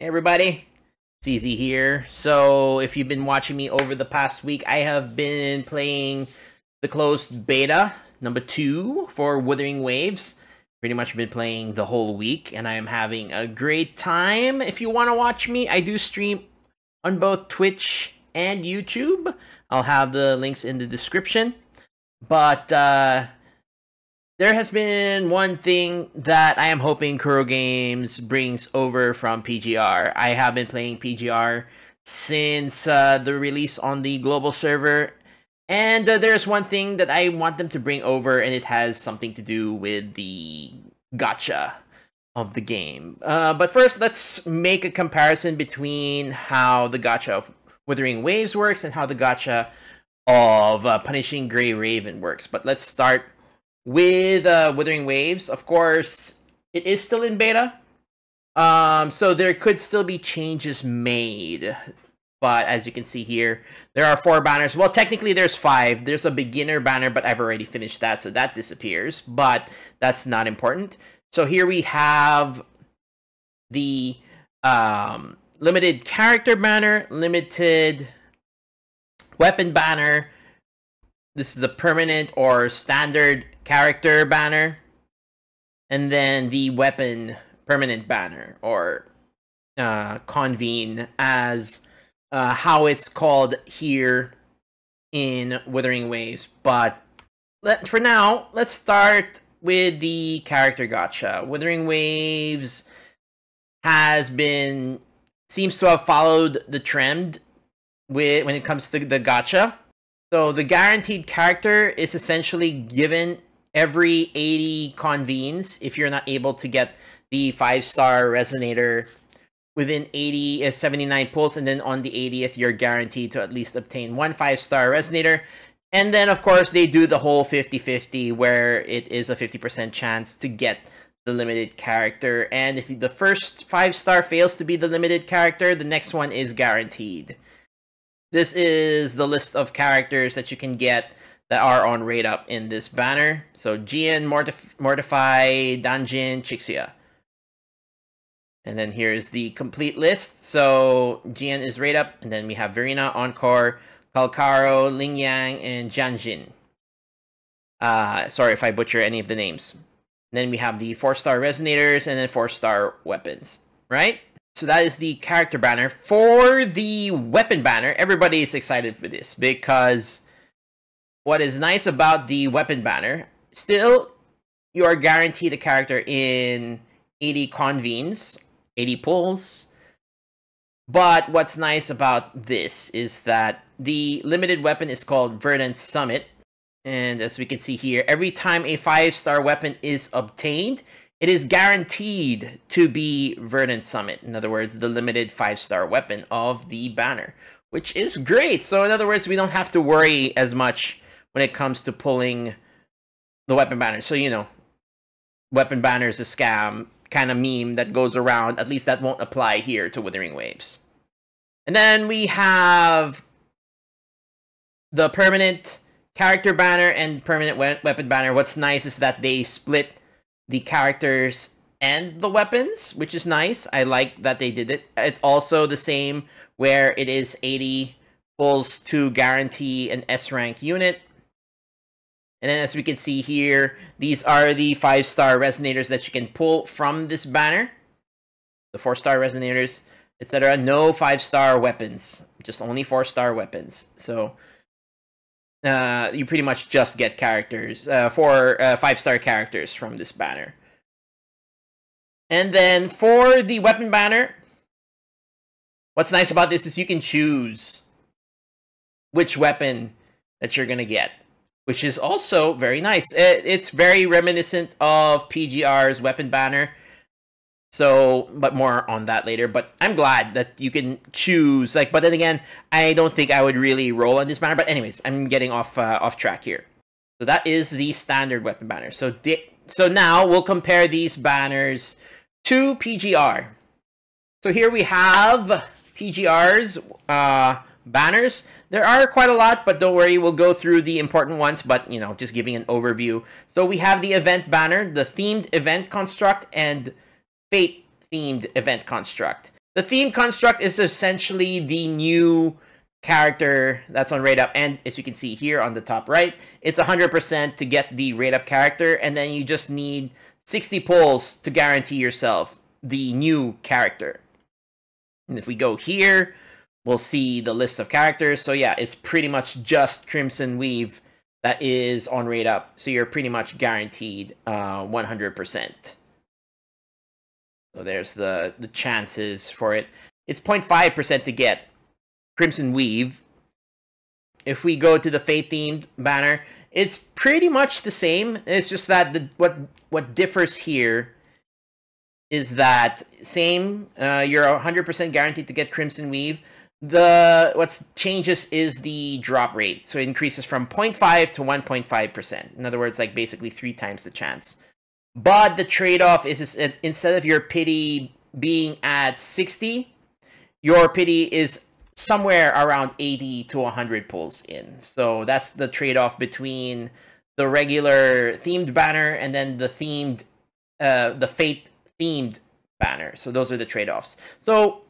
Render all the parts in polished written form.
Hey everybody, it's Easy here. So if you've been watching me over the past week, I have been playing the closed beta number 2 for Wuthering Waves. Pretty much been playing the whole week and I am having a great time. If you want to watch me, I do stream on both Twitch and YouTube. I'll have the links in the description. But there has been one thing that I am hoping Kuro Games brings over from PGR. I have been playing PGR since the release on the global server. And there's one thing that I want them to bring over, and it has something to do with the gacha of the game. But first, let's make a comparison between how the gacha of Wuthering Waves works and how the gacha of Punishing Grey Raven works. But let's start with Wuthering Waves. Of course, it is still in beta, so there could still be changes made. But as you can see here, there are 4 banners. Well, technically there's 5. There's a beginner banner, but I've already finished that, so that disappears. But that's not important. So here we have the limited character banner, limited weapon banner. This is the permanent or standard character banner, and then the weapon permanent banner, or convene, as how it's called here in Wuthering Waves. But for now, let's start with the character gacha. Wuthering Waves seems to have followed the trend when it comes to the gacha. So the guaranteed character is essentially given every 80 convenes if you're not able to get the 5-star resonator within 79 pulls, and then on the 80th you're guaranteed to at least obtain 1 5-star resonator. And then of course they do the whole 50-50 where it is a 50% chance to get the limited character, and if the first 5-star fails to be the limited character, the next one is guaranteed. This is the list of characters that you can get that are on rate up in this banner. So Jian, Mortify, Danjin, Chixia. And then here's the complete list. So Jian is rate up, and then we have Verena, Encore, Kalkaro, Lingyang, and Janjin. Sorry if I butcher any of the names. And then we have the 4-star resonators and then 4-star weapons, right? So that is the character banner. For the weapon banner, everybody is excited for this, because what is nice about the weapon banner, still you are guaranteed a character in 80 convenes, 80 pulls. But what's nice about this is that the limited weapon is called Verdant Summit. And as we can see here, every time a 5-star weapon is obtained, it is guaranteed to be Verdant Summit. In other words, the limited 5-star weapon of the banner, which is great. So in other words, we don't have to worry as much when it comes to pulling the weapon banner. So, you know, weapon banner is a scam kind of meme that goes around. At least that won't apply here to Wuthering Waves. And then we have the permanent character banner and permanent weapon banner. What's nice is that they split the characters and the weapons, which is nice. I like that they did it. It's also the same where it is 80 pulls to guarantee an S-rank unit. And then as we can see here, these are the 5-star resonators that you can pull from this banner. The 4-star resonators, etc. No 5-star weapons, just only 4-star weapons. So you pretty much just get characters, 5-star characters from this banner. And then for the weapon banner, what's nice about this is you can choose which weapon that you're gonna get, which is also very nice. It's very reminiscent of PGR's weapon banner. So, but more on that later. But I'm glad that you can choose. But then again, I don't think I would really roll on this banner. But anyways, I'm getting off track here. So that is the standard weapon banner. So now we'll compare these banners to PGR. So here we have PGR's banners. There are quite a lot, but don't worry, we'll go through the important ones, but, you know, just giving an overview. So we have the event banner, the themed event construct, and fate themed event construct. The theme construct is essentially the new character that's on rate up, and as you can see here on the top right, it's 100% to get the rate up character, and then you just need 60 pulls to guarantee yourself the new character. And if we go here, we'll see the list of characters. So yeah, it's pretty much just Crimson Weave that is on rate up, so you're pretty much guaranteed 100%. So there's the chances for it. It's 0.5% to get Crimson Weave. If we go to the Fate themed banner, it's pretty much the same. It's just that what differs here is that same. You're 100% guaranteed to get Crimson Weave. What changes is the drop rate, so it increases from 0.5 to 1.5%. In other words, like basically 3 times the chance. But the trade-off is instead of your pity being at 60, your pity is somewhere around 80 to 100 pulls in. So that's the trade-off between the regular themed banner and then the Fate themed banner. So those are the trade-offs. So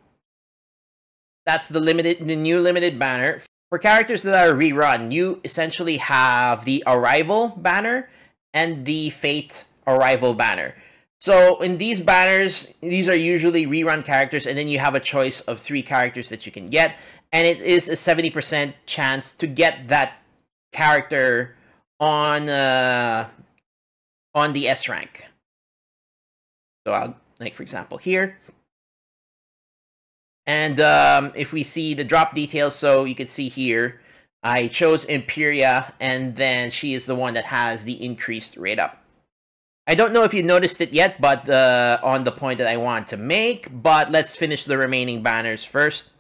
that's the new limited banner. For characters that are rerun, you essentially have the Arrival banner and the Fate Arrival banner. So in these banners, these are usually rerun characters, and then you have a choice of 3 characters that you can get, and it is a 70% chance to get that character on the S rank. So I'll, like for example here, and if we see the drop details, so you can see here, I chose Imperia, and then she is the one that has the increased rate up. I don't know if you noticed it yet, but on the point that I want to make, but let's finish the remaining banners first.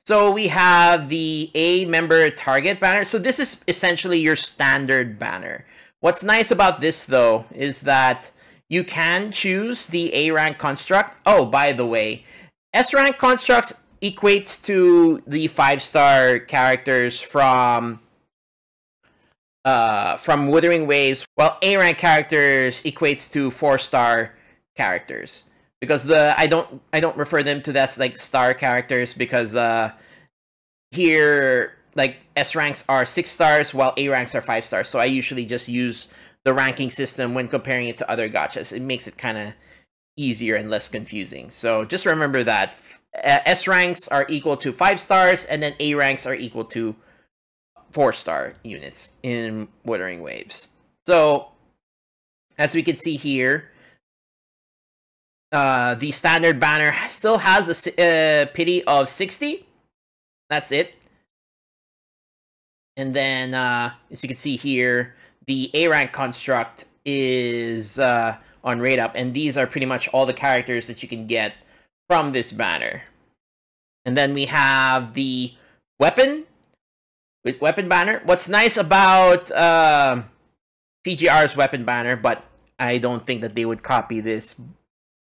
So we have the A member target banner. So this is essentially your standard banner. What's nice about this, though, is that you can choose the A rank construct. Oh, by the way, S rank constructs equates to the 5-star characters from Wuthering Waves, while A rank characters equates to 4-star characters. Because I don't refer them to as like star characters, because here like S ranks are 6 stars while A ranks are 5 stars. So I usually just use the ranking system when comparing it to other gachas. It makes it kind of easier and less confusing. So just remember that S ranks are equal to 5 stars, and then A ranks are equal to 4-star units in Wuthering Waves. So as we can see here, the standard banner still has a pity of 60. That's it. And then as you can see here, the A rank construct is on rate up, and these are pretty much all the characters that you can get from this banner. And then we have the weapon banner. What's nice about PGR's weapon banner, but I don't think that they would copy this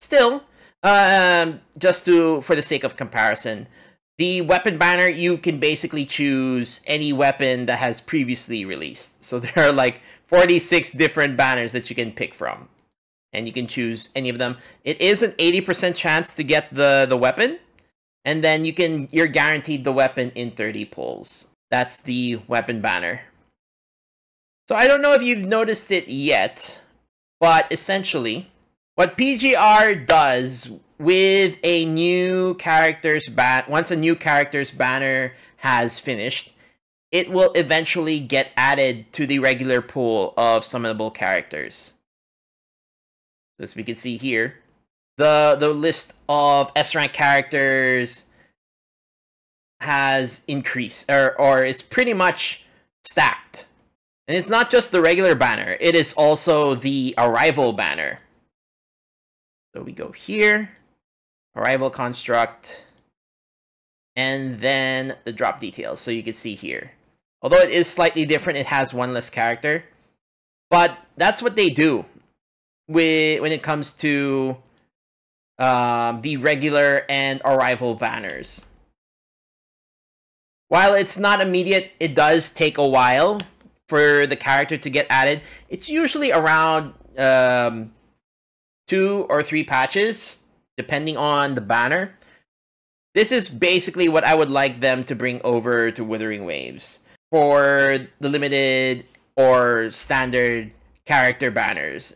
still, just for the sake of comparison, the weapon banner, you can basically choose any weapon that has previously released. So there are like 46 different banners that you can pick from, and you can choose any of them. It is an 80% chance to get the weapon, and then you're guaranteed the weapon in 30 pulls. That's the weapon banner. So I don't know if you've noticed it yet, but essentially what PGR does with a new character's once a new character's banner has finished, it will eventually get added to the regular pool of summonable characters. As we can see here, the list of S rank characters has increased, or is pretty much stacked. And it's not just the regular banner, it is also the Arrival banner. So we go here, Arrival construct, and then the drop details. So you can see here, although it is slightly different, it has one less character, but that's what they do when it comes to the regular and Arrival banners. While it's not immediate, it does take a while for the character to get added. It's usually around 2 or 3 patches, depending on the banner. This is basically what I would like them to bring over to Wuthering Waves for the limited or standard character banners.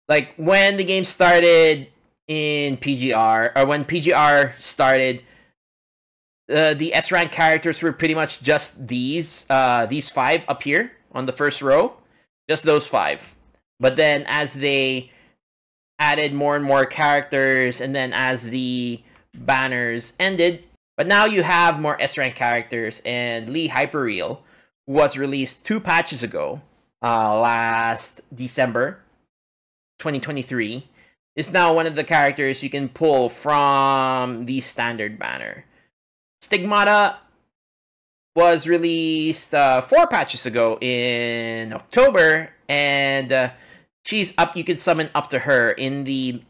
Like when the game started in PGR, or when PGR started, the S rank characters were pretty much just these 5 up here on the first row, just those 5. But then as they added more and more characters, and then as the banners ended, but now you have more S rank characters, and Lee Hyperreal was released 2 patches ago, last December 2023, is now one of the characters you can pull from the standard banner. Stigmata was released 4 patches ago in October, and she's up. You can summon up to her in the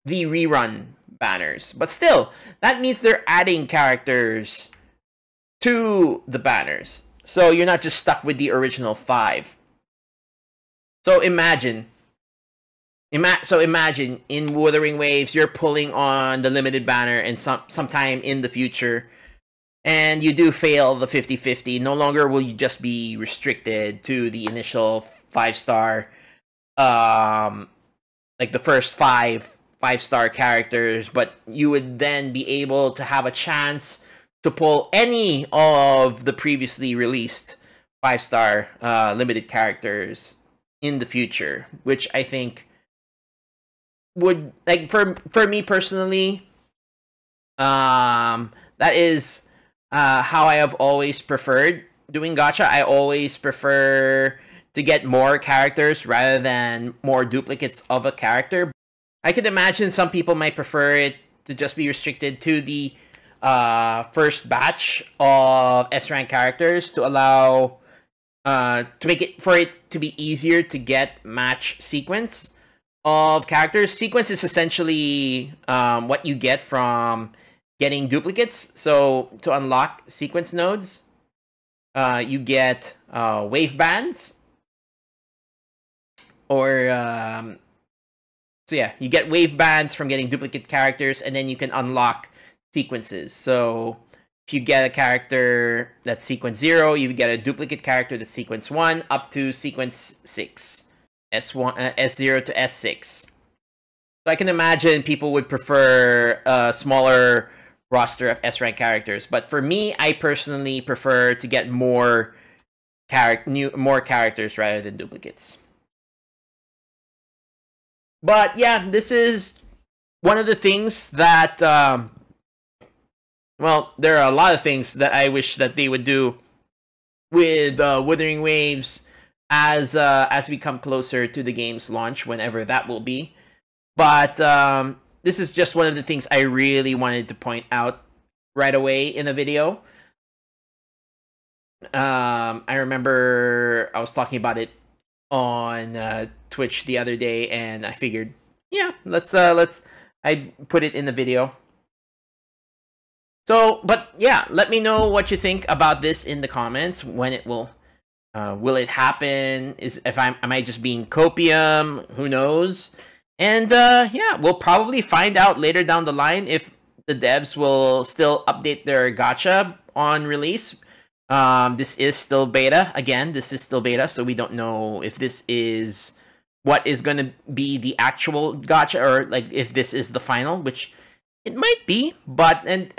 rerun banners. But still, that means they're adding characters to the banners, so you're not just stuck with the original 5. So imagine in Wuthering Waves, you're pulling on the limited banner, and sometime in the future, and you do fail the 50-50. No longer will you just be restricted to the initial 5-star, like the first 5-star characters, but you would then be able to have a chance to pull any of the previously released 5-star limited characters in the future, which I think would, like, for me personally, that is how I have always preferred doing gacha. I always prefer to get more characters rather than more duplicates of a character. I can imagine some people might prefer it to just be restricted to the first batch of S-rank characters to allow to make it for it to be easier to get match sequence of characters. Sequence is essentially what you get from getting duplicates. So to unlock sequence nodes, you get wave bands, or so yeah, you get wave bands from getting duplicate characters, and then you can unlock sequences. So if you get a character that's sequence 0, you get a duplicate character that's sequence 1 up to sequence 6. S0 to S6. So I can imagine people would prefer a smaller roster of S-rank characters, but for me, I personally prefer to get more characters rather than duplicates. But yeah, this is one of the things that well, there are a lot of things that I wish that they would do with Wuthering Waves as we come closer to the game's launch, whenever that will be. But this is just one of the things I really wanted to point out right away in the video. I remember I was talking about it on Twitch the other day, and I figured, yeah, let's I put it in the video. So, but yeah, let me know what you think about this in the comments. When it will it happen? Am I just being copium? Who knows? And yeah, we'll probably find out later down the line if the devs will still update their gacha on release. This is still beta. Again, this is still beta, so we don't know if this is what is going to be the actual gacha, or like if this is the final, which it might be. But and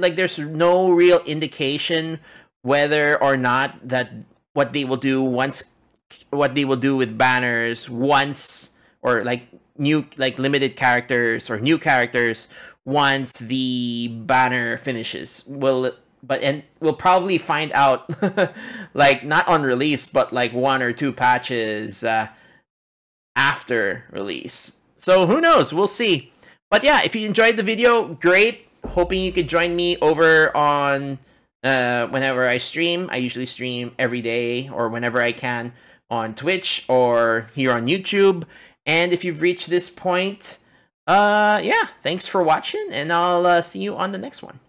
there's no real indication whether or not that what they will do with banners once, or like new, like limited characters or new characters once the banner finishes. We'll probably find out like not on release, but like 1 or 2 patches after release. So who knows? We'll see. But yeah, if you enjoyed the video, great. Hoping you could join me over on whenever I stream. I usually stream every day or whenever I can on Twitch or here on YouTube. And if you've reached this point, yeah, thanks for watching, and I'll see you on the next one.